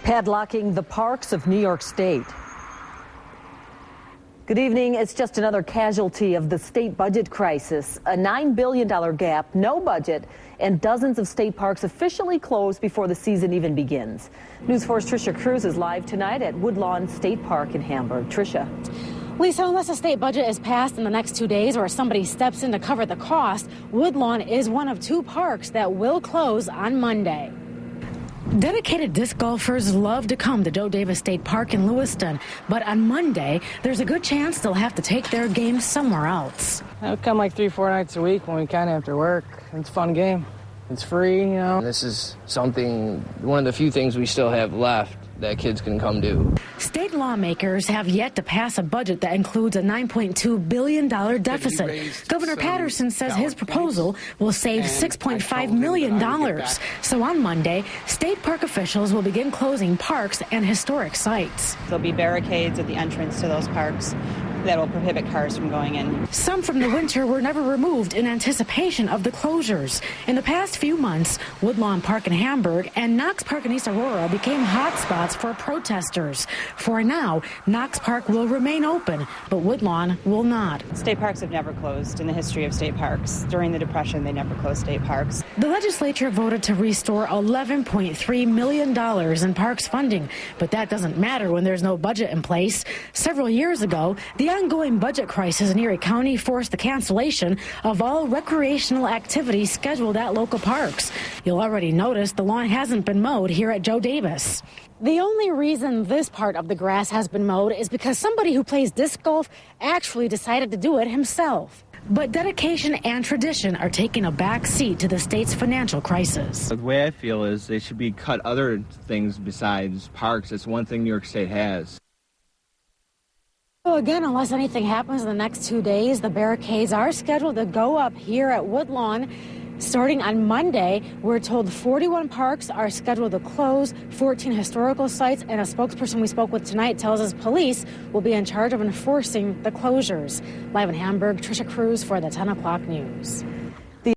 Padlocking the parks of New York State. Good evening. It's just another casualty of the state budget crisis. A $9 billion gap, no budget, and dozens of state parks officially closed before the season even begins. News 4's TRICIA CRUZ is live tonight at Woodlawn State Park in Hamburg. TRICIA. Lisa, unless a state budget is passed in the next 2 days or somebody steps in to cover the cost, Woodlawn is one of 2 parks that will close on Monday. Dedicated disc golfers love to come to Joe Davis State Park in Lewiston, but on Monday, there's a good chance they'll have to take their game somewhere else. I would come like 3-4 nights a week when we kind of have to work. It's a fun game. It's free, you know. This is one of the few things we still have left that kids can come do. State lawmakers have yet to pass a budget that includes a $9.2 billion deficit. Governor Patterson says his proposal will save $6.5 million. So on Monday, state park officials will begin closing parks and historic sites. There'll be barricades at the entrance to those parks that will prohibit cars from going in. Some from the winter were never removed in anticipation of the closures. In the past few months, Woodlawn Park in Hamburg and Knox Park in East Aurora became hot spots for protesters. For now, Knox Park will remain open, but Woodlawn will not. State parks have never closed in the history of state parks. During the Depression, they never closed state parks. The legislature voted to restore $11.3 million in parks funding, but that doesn't matter when there's no budget in place. Several years ago, the ongoing budget crisis in Erie County forced the cancellation of all recreational activities scheduled at local parks. You'll already notice the lawn hasn't been mowed here at Joe Davis. The only reason this part of the grass has been mowed is because somebody who plays disc golf actually decided to do it himself. But dedication and tradition are taking a back seat to the state's financial crisis. The way I feel is they should be cut other things besides parks. It's one thing New York State has. So again, unless anything happens in the next 2 days, the barricades are scheduled to go up here at Woodlawn. Starting on Monday, we're told 41 parks are scheduled to close, 14 historical sites, and a spokesperson we spoke with tonight tells us police will be in charge of enforcing the closures. Live in Hamburg, TRICIA CRUZ for the 10 o'clock news.